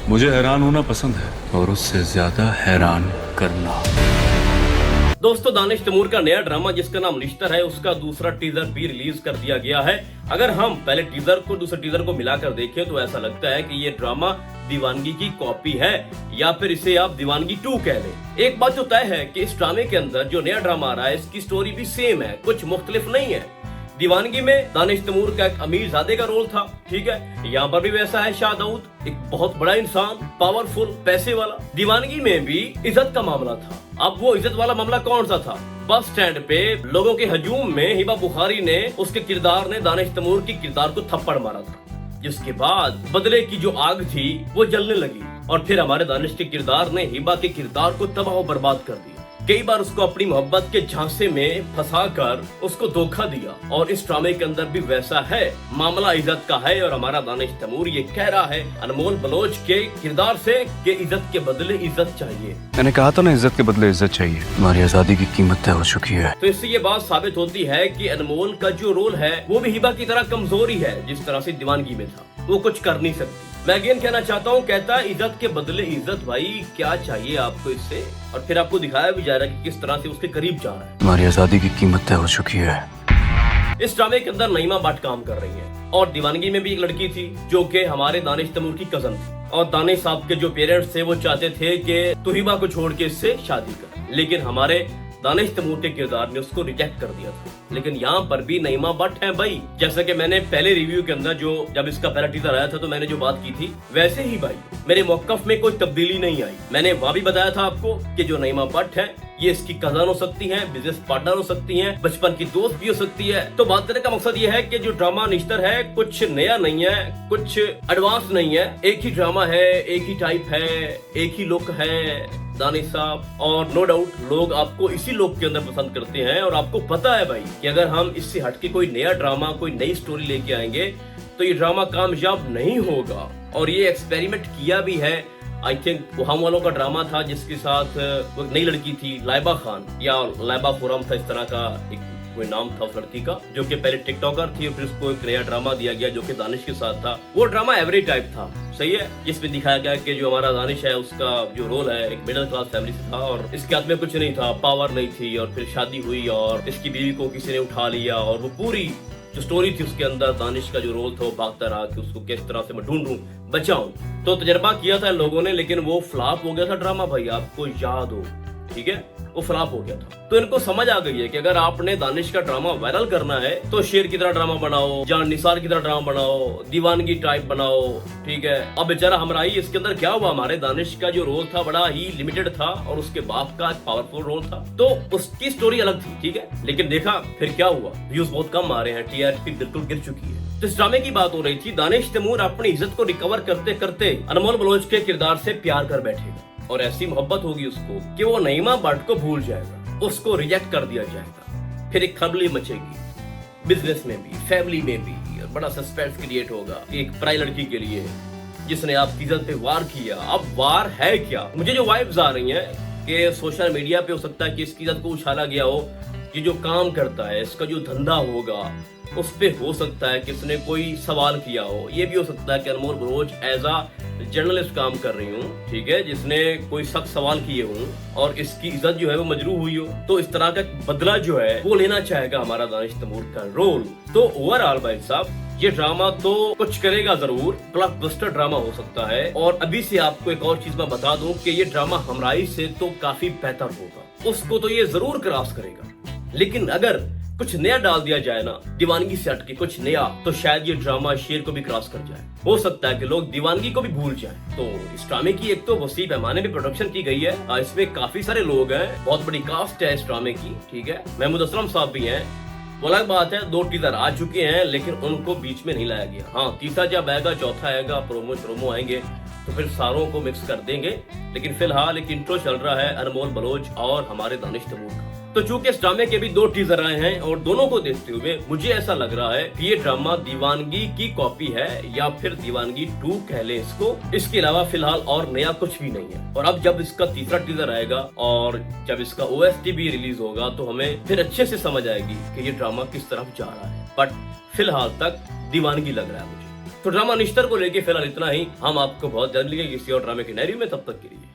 मुझे हैरान होना पसंद है और उससे ज्यादा हैरान करना। दोस्तों, दानिश तैमूर का नया ड्रामा जिसका नाम निश्तर है, उसका दूसरा टीजर भी रिलीज कर दिया गया है। अगर हम पहले टीजर को दूसरे टीजर को मिलाकर देखें तो ऐसा लगता है कि ये ड्रामा दीवानगी की कॉपी है या फिर इसे आप दीवानगी 2 कह लें। एक बात तो तय है कि इस ड्रामे के अंदर जो नया ड्रामा आ रहा है इसकी स्टोरी भी सेम है, कुछ मुख्तलिफ नहीं है। दीवानगी में दानिश तैमूर का एक अमीर ज़ादे का रोल था, ठीक है। यहाँ पर भी वैसा है, शाह दाऊद एक बहुत बड़ा इंसान, पावरफुल, पैसे वाला। दीवानगी में भी इज्जत का मामला था। अब वो इज्जत वाला मामला कौन सा था? बस स्टैंड पे लोगों के हजूम में हिबा बुखारी ने, उसके किरदार ने दानिश तैमूर की किरदार को थप्पड़ मारा था, जिसके बाद बदले की जो आग थी वो जलने लगी और फिर हमारे दानिश के किरदार ने हिबा के किरदार को तबाह और बर्बाद कर दिया। कई बार उसको अपनी मोहब्बत के झांसे में फंसाकर उसको धोखा दिया और इस ड्रामे के अंदर भी वैसा है। मामला इज्जत का है और हमारा दानिश तैमूर ये कह रहा है अनमोल बलोच के किरदार से कि इज्जत के बदले इज्जत चाहिए। मैंने कहा था ना, इज्जत के बदले इज्जत चाहिए। हमारी आजादी की कीमत तय हो चुकी है। तो इससे ये बात साबित होती है कि अनमोल का जो रोल है वो भी हिबा की तरह कमजोरी है। जिस तरह से दीवानगी में था वो कुछ कर नहीं सकती। मैं अगेन कहना चाहता हूँ, कहता है इज्जत के बदले इज्जत। भाई क्या चाहिए आपको इससे? और फिर आपको दिखाया भी जा रहा है कि किस तरह से उसके करीब जा रहा है। हमारी आजादी की कीमत तय हो चुकी है। इस ड्रामे के अंदर नईमा भट्ट काम कर रही है और दीवानगी में भी एक लड़की थी जो कि हमारे दानिश तैमूर की कजन थी। और दानिश साहब के जो पेरेंट्स थे वो चाहते थे कि तू हिबा को छोड़ के इससे शादी कर, लेकिन हमारे दानिश तैमूर के किरदार ने उसको रिजेक्ट कर दिया था। लेकिन यहाँ पर भी नईमा भट्ट है भाई। जैसा कि मैंने पहले रिव्यू के अंदर जब इसका पहला टीजर आया था तो मैंने जो बात की थी, वैसे ही भाई मेरे मौकफ में कोई तब्दीली नहीं आई। मैंने वहाँ भी बताया था आपको कि जो नईमा भट्ट है ये इसकी कजन हो सकती है, बिजनेस पार्टनर हो सकती है, बचपन की दोस्त भी हो सकती है। तो बात करने का मकसद ये है कि जो ड्रामा निश्तर है कुछ नया नहीं है, कुछ एडवांस नहीं है। एक ही ड्रामा है, एक ही टाइप है, एक ही लुक है दानिश साहब। और नो डाउट लोग आपको इसी लुक के अंदर पसंद करते हैं। और आपको पता है भाई कि अगर हम इससे हटके कोई नया ड्रामा, कोई नई स्टोरी लेके आएंगे तो ये ड्रामा कामयाब नहीं होगा। और ये एक्सपेरिमेंट किया भी है। आई थिंक वो हम वालों का ड्रामा था जिसके साथ वो एक नई लड़की थी, लाइबा खान या लाइबा खुरम था, इस तरह का एक कोई नाम था उस लड़की का, जो कि पहले टिकटॉकर थी और फिर उसको एक नया ड्रामा दिया गया जो कि दानिश के साथ था। वो ड्रामा एवरेज टाइप था, सही है, जिसमें दिखाया गया कि जो हमारा दानिश है उसका जो रोल है एक मिडिल क्लास फैमिली से था और इसके हाथ में कुछ नहीं था, पावर नहीं थी। और फिर शादी हुई और इसकी बीवी को किसी ने उठा लिया और वो पूरी जो स्टोरी थी उसके अंदर दानिश का जो रोल था वो भागता रहा कि उसको किस तरह से मैं ढूंढूं, बचाऊं। तो तजर्बा किया था लोगों ने, लेकिन वो फ्लॉप हो गया था ड्रामा भाई, आपको याद हो, ठीक है, वो फ्लॉप हो गया था। तो इनको समझ आ गई है कि अगर आपने दानिश का ड्रामा वायरल करना है तो शेर की तरह ड्रामा बनाओ, जान निसार की तरह ड्रामा बनाओ, दीवानगी टाइप बनाओ, ठीक है। अब बेचारा हमराई, इसके अंदर क्या हुआ, हमारे दानिश का जो रोल था बड़ा ही लिमिटेड था और उसके बाप का पावरफुल रोल था, तो उसकी स्टोरी अलग थी, ठीक है। लेकिन देखा फिर क्या हुआ, व्यूज बहुत कम आ रहे हैं, टीआरपी बिल्कुल गिर चुकी है। तो इस ड्रामे की बात हो रही थी, दानिश तैमूर अपनी इज्जत को रिकवर करते करते अनमोल बलोच के किरदार से प्यार कर बैठेगा और ऐसी मोहब्बत होगी उसको कि वो नईमा भट्ट को भूल जाएगा, उसको रिजेक्ट कर दिया जाएगा। फिर एक खलबली मचेगी, बिजनेस में भी, फैमिली में भी, और बड़ा सस्पेंस क्रिएट होगा एक पराई लड़की के लिए जिसने आपकी इज्जत पे वार किया। अब वार है क्या? मुझे जो वाइब्स आ रही हैं कि सोशल मीडिया पे हो सकता है कि इसकी इज्जत को उछाला गया हो, ये जो काम करता है, इसका जो धंधा होगा उस पे हो सकता है कि इसने कोई सवाल किया हो। ये भी हो सकता है कि अनमोल बलोच एज आ जर्नलिस्ट काम कर रही हूँ, ठीक है, जिसने कोई सख्त सवाल किए हों और इसकी इज्जत जो है वो मजरूह हुई हो, तो इस तरह का बदला जो है वो लेना चाहेगा हमारा दानिश तैमूर का रोल। तो ओवरऑल भाई साहब ये ड्रामा तो कुछ करेगा जरूर, ब्लॉकबस्टर ड्रामा हो सकता है। और अभी से आपको एक और चीज मैं बता दूं कि ये ड्रामा हमराई से तो काफी बेहतर होगा, उसको तो ये जरूर क्रॉस करेगा। लेकिन अगर कुछ नया डाल दिया जाए ना, दीवानगी से हटके कुछ नया, तो शायद ये ड्रामा शेर को भी क्रॉस कर जाए। हो सकता है कि लोग दीवानगी को भी भूल जाएं। तो इस ड्रामे की एक तो वसी पैमाने पे प्रोडक्शन की गई है, इसमें काफी सारे लोग हैं, बहुत बड़ी कास्ट है इस ड्रामे की, ठीक है। महमूद असलम साहब भी हैं। वो अलग बात है, 2 टीजर आ चुके हैं लेकिन उनको बीच में नहीं लाया गया। हाँ, तीसरा जब आएगा, चौथा आएगा, प्रोमो आएंगे तो फिर सारों को मिक्स कर देंगे। लेकिन फिलहाल एक इंट्रो चल रहा है अनमोल बलोच और हमारे दानिश तैमूर का। तो चूंकि इस ड्रामे के भी 2 टीजर आए हैं और दोनों को देखते हुए मुझे ऐसा लग रहा है कि ये ड्रामा दीवानगी की कॉपी है या फिर दीवानगी 2 कह ले इसको। इसके अलावा फिलहाल और नया कुछ भी नहीं है। और अब जब इसका तीसरा टीजर आएगा और जब इसका OST भी रिलीज होगा तो हमें फिर अच्छे से समझ आएगी कि ये ड्रामा किस तरफ जा रहा है। बट फिलहाल तक दीवानगी लग रहा है मुझे। तो ड्रामा निश्तर को लेके फिलहाल इतना ही। हम आपको बहुत जल्द मिलेंगे किसी और ड्रामे की नैरी में, तब तक के लिए।